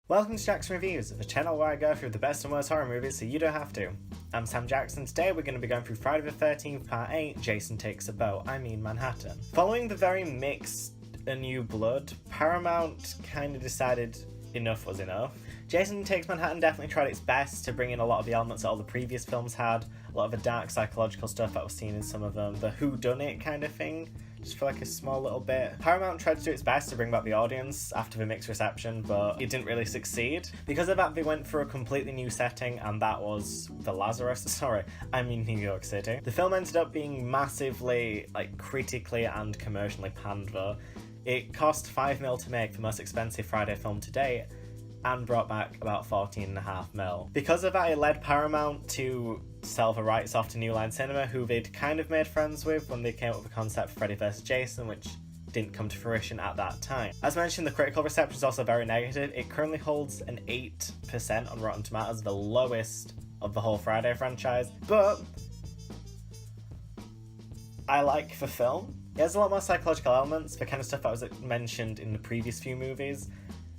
Welcome to Jackson Reviews, the channel where I go through the best and worst horror movies so you don't have to. I'm Sam Jackson. Today we're going to be going through Friday the 13th Part 8, Jason Takes a Boat, Manhattan. Following the very mixed A New Blood, Paramount kind of decided enough was enough. Jason Takes Manhattan definitely tried its best to bring in a lot of the elements that all the previous films had, a lot of the dark psychological stuff that was seen in some of them, the whodunit kind of thing, just for like a small little bit. Paramount tried to do its best to bring back the audience after the mixed reception, but it didn't really succeed. Because of that, they went for a completely new setting, and that was New York City. The film ended up being massively, critically and commercially panned though. It cost $5 million to make, the most expensive Friday film to date, and brought back about $14.5 million. Because of that, it led Paramount to sell the rights off to New Line Cinema, who they'd kind of made friends with when they came up with the concept for Freddy vs. Jason, which didn't come to fruition at that time. As mentioned, the critical reception is also very negative. It currently holds an 8% on Rotten Tomatoes, the lowest of the whole Friday franchise, but I like the film. It has a lot more psychological elements, the kind of stuff that was mentioned in the previous few movies.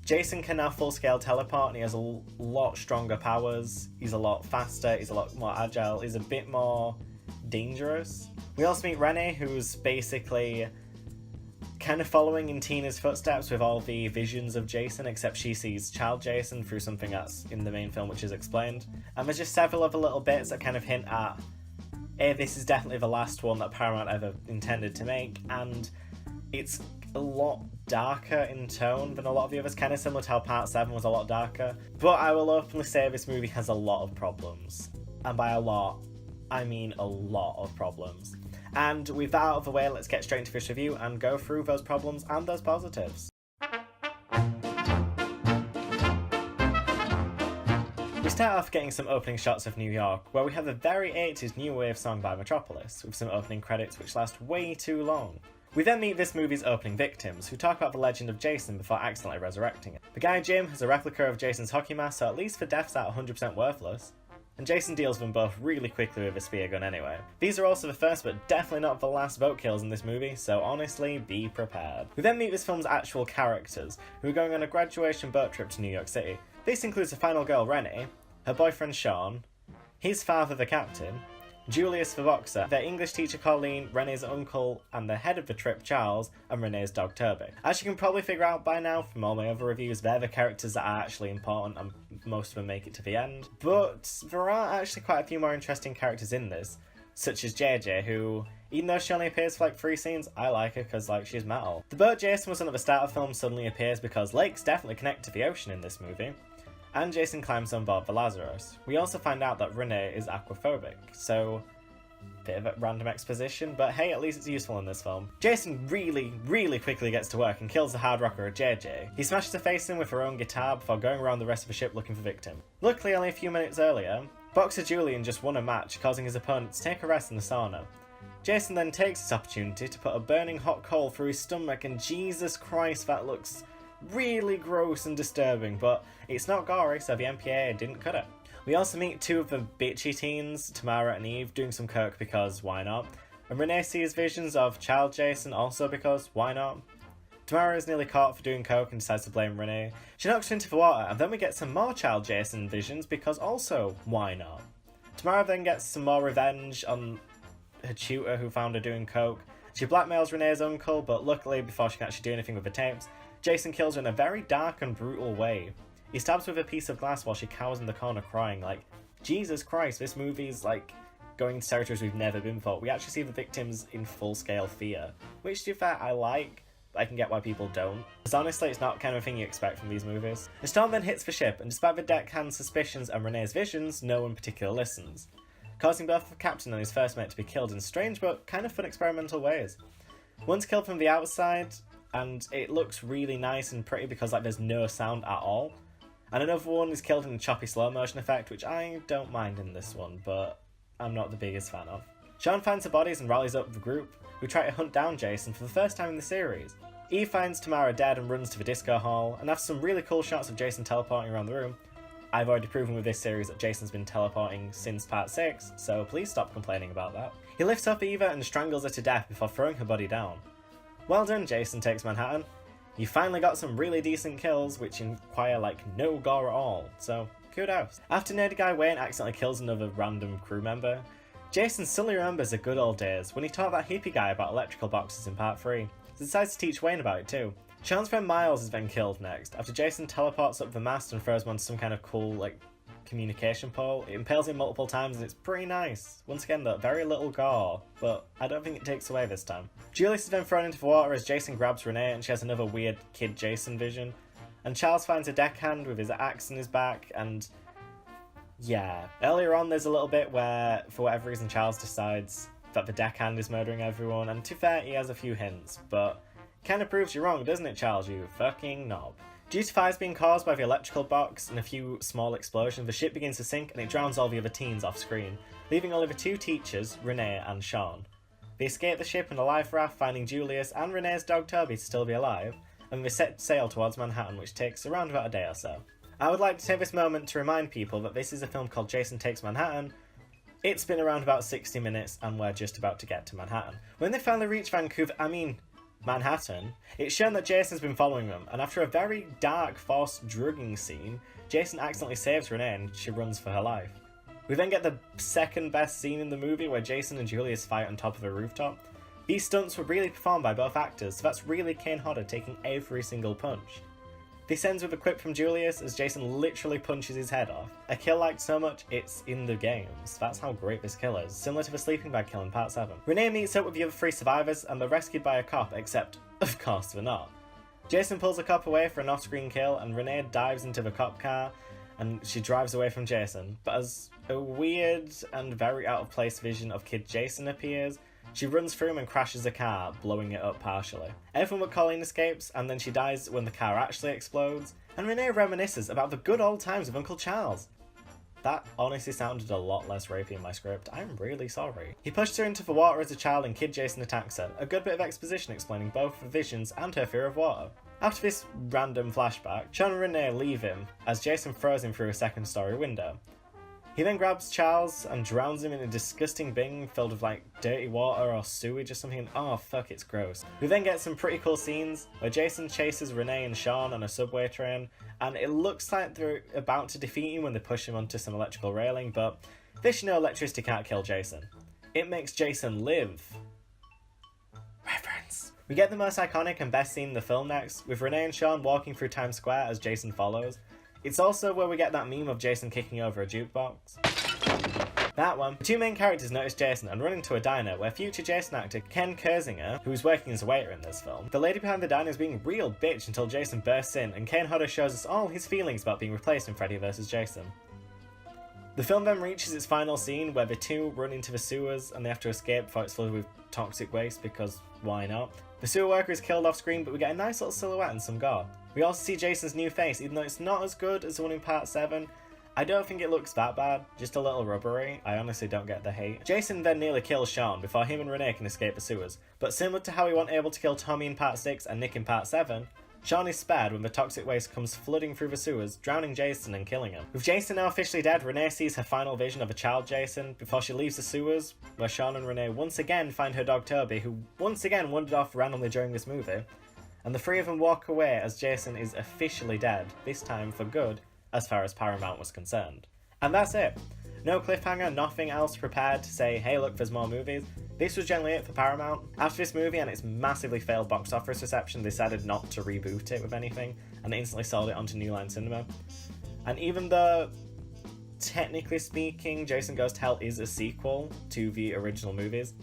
Jason can now full-scale teleport and he has a lot stronger powers, he's a lot faster, he's a lot more agile, he's a bit more dangerous. We also meet Renee, who's basically kind of following in Tina's footsteps with all the visions of Jason, except she sees child Jason through something that's in the main film, which is explained. And there's just several other little bits that kind of hint at, this is definitely the last one that Paramount ever intended to make, and it's a lot darker in tone than a lot of the others, kind of similar to how Part 7 was a lot darker. But I will openly say this movie has a lot of problems. And by a lot, I mean a lot of problems. And with that out of the way, let's get straight into this review and go through those problems and those positives. We start off getting some opening shots of New York, where we have a very 80s new wave song by Metropolis, with some opening credits which last way too long. We then meet this movie's opening victims, who talk about the legend of Jason before accidentally resurrecting it. The guy Jim has a replica of Jason's hockey mask, so at least the deaths aren't 100% worthless, and Jason deals them both really quickly with a spear gun anyway. These are also the first but definitely not the last boat kills in this movie, so honestly, be prepared. We then meet this film's actual characters, who are going on a graduation boat trip to New York City. This includes the final girl Rennie, her boyfriend Sean, his father the captain, Julius the boxer, their English teacher Colleen, Renee's uncle, and the head of the trip Charles, and Renee's dog Toby. As you can probably figure out by now from all my other reviews, they're the characters that are actually important, and most of them make it to the end. But there are actually quite a few more interesting characters in this, such as JJ, who, even though she only appears for 3 scenes, I like her because she's metal. The boat Jason wasn't at the start of the film suddenly appears because lakes definitely connect to the ocean in this movie. And Jason climbs on board the Lazarus. We also find out that Renee is aquaphobic, so bit of a random exposition, but hey, at least it's useful in this film. Jason really quickly gets to work and kills the hard rocker JJ. He smashes her face in with her own guitar before going around the rest of the ship looking for victim. Luckily, only a few minutes earlier, boxer Julian just won a match, causing his opponent to take a rest in the sauna. Jason then takes this opportunity to put a burning hot coal through his stomach, and Jesus Christ, that looks really gross and disturbing, but it's not gory, so the MPAA didn't cut it. We also meet 2 of the bitchy teens, Tamara and Eve, doing some coke because why not? And Renee sees visions of child Jason also because why not? Tamara is nearly caught for doing coke and decides to blame Renee. She knocks her into the water, and then we get some more child Jason visions because also why not? Tamara then gets some more revenge on her tutor who found her doing coke. She blackmails Renee's uncle, but luckily before she can actually do anything with the tapes, Jason kills her in a very dark and brutal way. He stabs her with a piece of glass while she cowers in the corner crying. Jesus Christ, this movie's going into territories we've never been before. We actually see the victims in full-scale fear, which to be fair I like, but I can get why people don't. Because honestly, it's not kind of a thing you expect from these movies. The storm then hits the ship, and despite the deckhand's suspicions and Renee's visions, no one in particular listens, causing both the captain and his first mate to be killed in strange but kind of fun experimental ways. One's killed from the outside, and it looks really nice and pretty because there's no sound at all. And another one is killed in a choppy slow motion effect, which I don't mind in this one, but I'm not the biggest fan of. Sean finds the bodies and rallies up the group, who try to hunt down Jason for the first time in the series. Eve finds Tamara dead and runs to the disco hall, and after some really cool shots of Jason teleporting around the room, I've already proven with this series that Jason's been teleporting since part 6, so please stop complaining about that. He lifts up Eva and strangles her to death before throwing her body down. Well done, Jason Takes Manhattan. You finally got some really decent kills, which require like no gore at all, so kudos. After Nerdy Guy Wayne accidentally kills another random crew member, Jason suddenly remembers the good old days when he taught that hippie guy about electrical boxes in part 3. He decides to teach Wayne about it too. Sean's friend Miles is then killed next, after Jason teleports up the mast and throws him on some kind of cool, like, communication pole. It impales him multiple times and it's pretty nice. Once again though, very little gore, but I don't think it takes away this time. Julius is then thrown into the water as Jason grabs Renee and she has another weird kid Jason vision. And Charles finds a deckhand with his axe in his back, and yeah. Earlier on there's a little bit where, for whatever reason, Charles decides that the deckhand is murdering everyone, and to be fair, he has a few hints, but kinda proves you wrong, doesn't it, Charles, you fucking knob? Due to fires being caused by the electrical box and a few small explosions, the ship begins to sink and it drowns all the other teens off screen, leaving only the two teachers, Renee and Sean. They escape the ship in a life raft, finding Julius and Renee's dog Toby to still be alive, and they set sail towards Manhattan, which takes around about a day or so. I would like to take this moment to remind people that this is a film called Jason Takes Manhattan. It's been around about 60 minutes and we're just about to get to Manhattan. When they finally reach Manhattan, it's shown that Jason's been following them, and after a very dark, forced drugging scene, Jason accidentally saves Renee and she runs for her life. We then get the second best scene in the movie where Jason and Julius fight on top of a rooftop. These stunts were really performed by both actors, so that's really Kane Hodder taking every single punch. This ends with a quip from Julius as Jason literally punches his head off. A kill liked so much, it's in the games. That's how great this kill is, similar to the sleeping bag kill in part 7. Renee meets up with the other 3 survivors and they're rescued by a cop, except, of course, they're not. Jason pulls the cop away for an off-screen kill and Renee dives into the cop car and she drives away from Jason. But as a weird and very out-of-place vision of Kid Jason appears, she runs through him and crashes the car, blowing it up partially. Everyone but Colleen escapes, and then she dies when the car actually explodes, and Renee reminisces about the good old times with Uncle Charles. That honestly sounded a lot less rapey in my script. I'm really sorry. He pushed her into the water as a child and Kid Jason attacks her. A good bit of exposition explaining both her visions and her fear of water. After this random flashback, Sean and Renee leave him as Jason throws him through a second-story window. He then grabs Charles and drowns him in a disgusting bin filled with like dirty water or sewage or something, and oh fuck, it's gross. We then get some pretty cool scenes where Jason chases Renee and Sean on a subway train, and it looks like they're about to defeat him when they push him onto some electrical railing, but this, you know, electricity can't kill Jason. It makes Jason live. Reference. We get the most iconic and best scene in the film next, with Renee and Sean walking through Times Square as Jason follows. It's also where we get that meme of Jason kicking over a jukebox. That one. The 2 main characters notice Jason and run into a diner where future Jason actor Ken Kersinger, who's working as a waiter in this film, the lady behind the diner is being a real bitch until Jason bursts in and Kane Hodder shows us all his feelings about being replaced in Freddy vs. Jason. The film then reaches its final scene where the 2 run into the sewers and they have to escape before it's flooded with toxic waste, because why not? The sewer worker is killed off screen, but we get a nice little silhouette and some gore. We also see Jason's new face, even though it's not as good as the one in part 7. I don't think it looks that bad, just a little rubbery. I honestly don't get the hate. Jason then nearly kills Sean before him and Renee can escape the sewers, but similar to how he wasn't able to kill Tommy in part 6 and Nick in part 7, Sean is spared when the toxic waste comes flooding through the sewers, drowning Jason and killing him. With Jason now officially dead, Renee sees her final vision of a child Jason before she leaves the sewers, where Sean and Renee once again find her dog Toby, who once again wandered off randomly during this movie, and the 3 of them walk away as Jason is officially dead, this time for good, as far as Paramount was concerned. And that's it. No cliffhanger, nothing else prepared to say, hey look, there's more movies. This was generally it for Paramount. After this movie and its massively failed box office reception, they decided not to reboot it with anything, and they instantly sold it onto New Line Cinema. And even though, technically speaking, Jason Goes to Hell is a sequel to the original movies,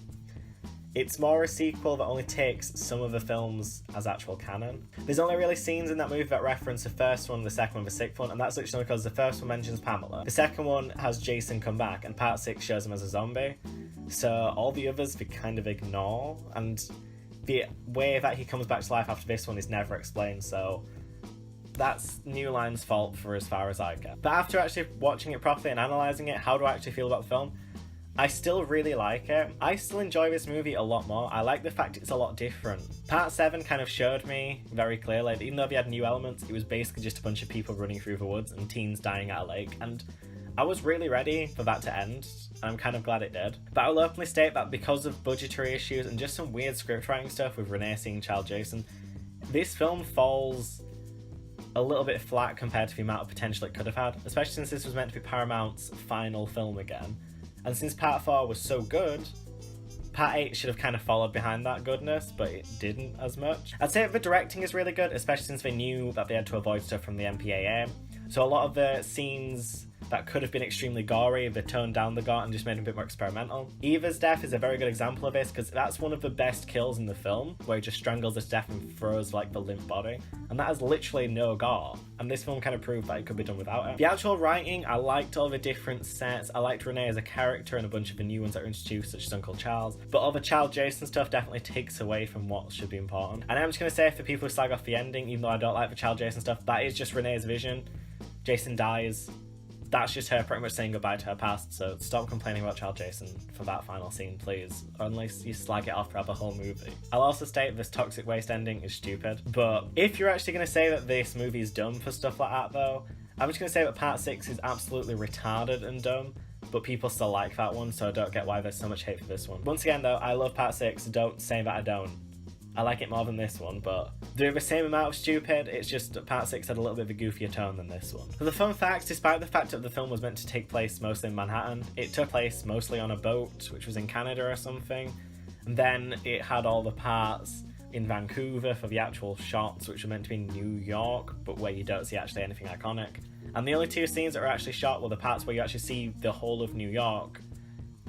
it's more a sequel that only takes some of the films as actual canon. There's only really scenes in that movie that reference the first one, the second one, the sixth one, and that's literally because the first one mentions Pamela. The second one has Jason come back, and part 6 shows him as a zombie. So all the others we kind of ignore, and the way that he comes back to life after this one is never explained, so that's New Line's fault for as far as I get. But after actually watching it properly and analysing it, how do I actually feel about the film? I still really like it. I still enjoy this movie a lot more. I like the fact it's a lot different. Part 7 kind of showed me very clearly that even though we had new elements, it was basically just a bunch of people running through the woods and teens dying at a lake, and I was really ready for that to end, and I'm kind of glad it did. But I'll openly state that because of budgetary issues and just some weird script writing stuff with Renee seeing Child Jason, this film falls a little bit flat compared to the amount of potential it could have had, especially since this was meant to be Paramount's final film again. And since Part 4 was so good, Part 8 should have kind of followed behind that goodness, but it didn't as much. I'd say the directing is really good, especially since they knew that they had to avoid stuff from the MPAA. So a lot of the scenes that could have been extremely gory, they toned down the gore and just made them a bit more experimental. Eva's death is a very good example of this, because that's one of the best kills in the film, where he just strangles her to death and throws like the limp body. And that has literally no gore, and this film kind of proved that it could be done without it. The actual writing, I liked all the different sets. I liked Renee as a character and a bunch of the new ones that were introduced, such as Uncle Charles. But all the child Jason stuff definitely takes away from what should be important. And I'm just going to say, for people who slag off the ending, even though I don't like the child Jason stuff, that is just Renee's vision. Jason dies. That's just her pretty much saying goodbye to her past, so stop complaining about child Jason for that final scene, please, unless you slag it off throughout the whole movie. I'll also state this toxic waste ending is stupid, but if you're actually going to say that this movie is dumb for stuff like that though, I'm just going to say that Part 6 is absolutely retarded and dumb, but people still like that one, so I don't get why there's so much hate for this one. Once again though, I love Part 6, don't say that I don't. I like it more than this one, but they're the same amount of stupid, it's just that Part 6 had a little bit of a goofier tone than this one. For the fun facts, despite the fact that the film was meant to take place mostly in Manhattan, it took place mostly on a boat, which was in Canada or something, and then it had all the parts in Vancouver for the actual shots, which were meant to be in New York, but where you don't see actually anything iconic. And the only two scenes that were actually shot were the parts where you actually see the whole of New York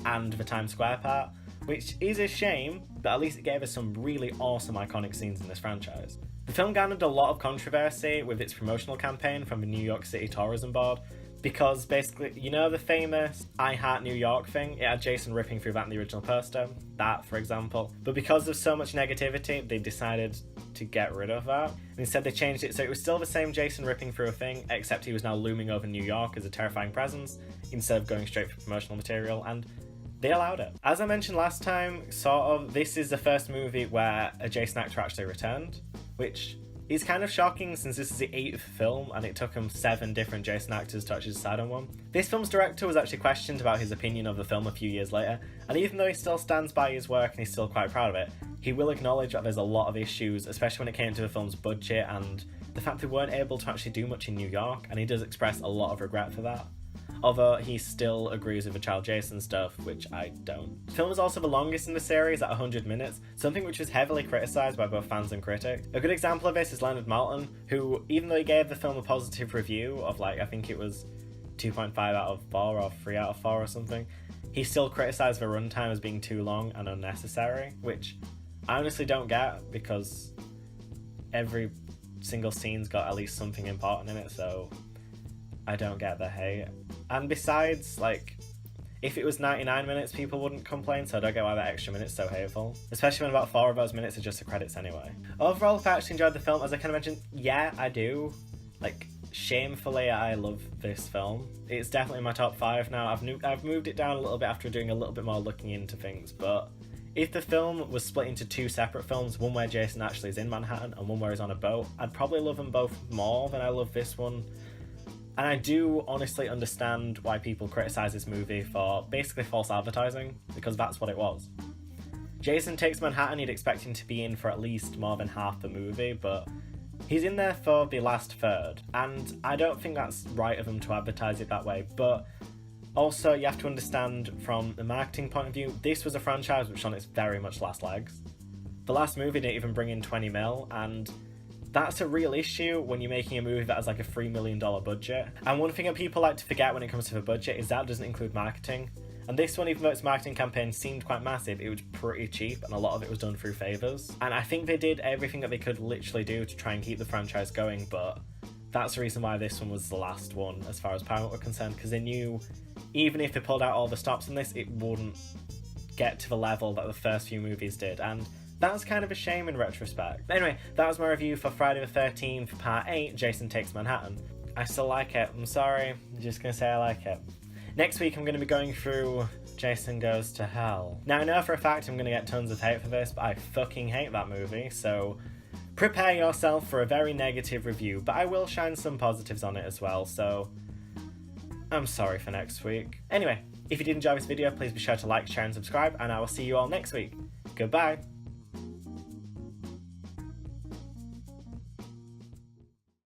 and the Times Square part, which is a shame, but at least it gave us some really awesome iconic scenes in this franchise. The film garnered a lot of controversy with its promotional campaign from the New York City Tourism Board, because basically, you know the famous I Heart New York thing? It had Jason ripping through that in the original poster, that for example. But because of so much negativity, they decided to get rid of that. And instead they changed it so it was still the same Jason ripping through a thing, except he was now looming over New York as a terrifying presence, instead of going straight for promotional material, and they allowed it. As I mentioned last time, this is the first movie where a Jason actor actually returned, which is kind of shocking since this is the 8th film and it took him 7 different Jason actors to actually decide on one. This film's director was actually questioned about his opinion of the film a few years later, and even though he still stands by his work and he's still quite proud of it, he will acknowledge that there's a lot of issues, especially when it came to the film's budget and the fact they weren't able to actually do much in New York, and he does express a lot of regret for that. Although he still agrees with the child Jason stuff, which I don't. The film is also the longest in the series at 100 minutes, something which was heavily criticised by both fans and critics. A good example of this is Leonard Maltin, who, even though he gave the film a positive review of I think it was 2.5 out of 4 or 3 out of 4 or something, he still criticised the runtime as being too long and unnecessary, which I honestly don't get, because every single scene's got at least something important in it, so I don't get the hate. And besides, if it was 99 minutes, people wouldn't complain, so I don't get why that extra minute's so hateful. Especially when about 4 of those minutes are just the credits anyway. Overall, if I actually enjoyed the film, as I kind of mentioned, yeah, I do. Shamefully, I love this film. It's definitely my top 5 now. I've moved it down a little bit after doing a little bit more looking into things, but if the film was split into 2 separate films, one where Jason actually is in Manhattan and one where he's on a boat, I'd probably love them both more than I love this one. And I do honestly understand why people criticise this movie for basically false advertising, because that's what it was. Jason Takes Manhattan, you'd expect him to be in for at least more than half the movie, but he's in there for the last third, and I don't think that's right of them to advertise it that way, but also you have to understand from the marketing point of view, this was a franchise which on its very much last legs. The last movie didn't even bring in 20 mil, and that's a real issue when you're making a movie that has a $3 million budget. And one thing that people like to forget when it comes to the budget is that doesn't include marketing. And this one, even though its marketing campaign seemed quite massive, it was pretty cheap and a lot of it was done through favours. And I think they did everything that they could literally do to try and keep the franchise going, but that's the reason why this one was the last one as far as Paramount were concerned, because they knew even if they pulled out all the stops on this, it wouldn't get to the level that the first few movies did. And that's kind of a shame in retrospect. Anyway, that was my review for Friday the 13th, Part 8, Jason Takes Manhattan. I still like it. I'm sorry. I'm just going to say I like it. Next week, I'm going to be going through Jason Goes to Hell. Now, I know for a fact I'm going to get tons of hate for this, but I fucking hate that movie, so prepare yourself for a very negative review, but I will shine some positives on it as well, so I'm sorry for next week. Anyway, if you did enjoy this video, please be sure to like, share, and subscribe, and I will see you all next week. Goodbye!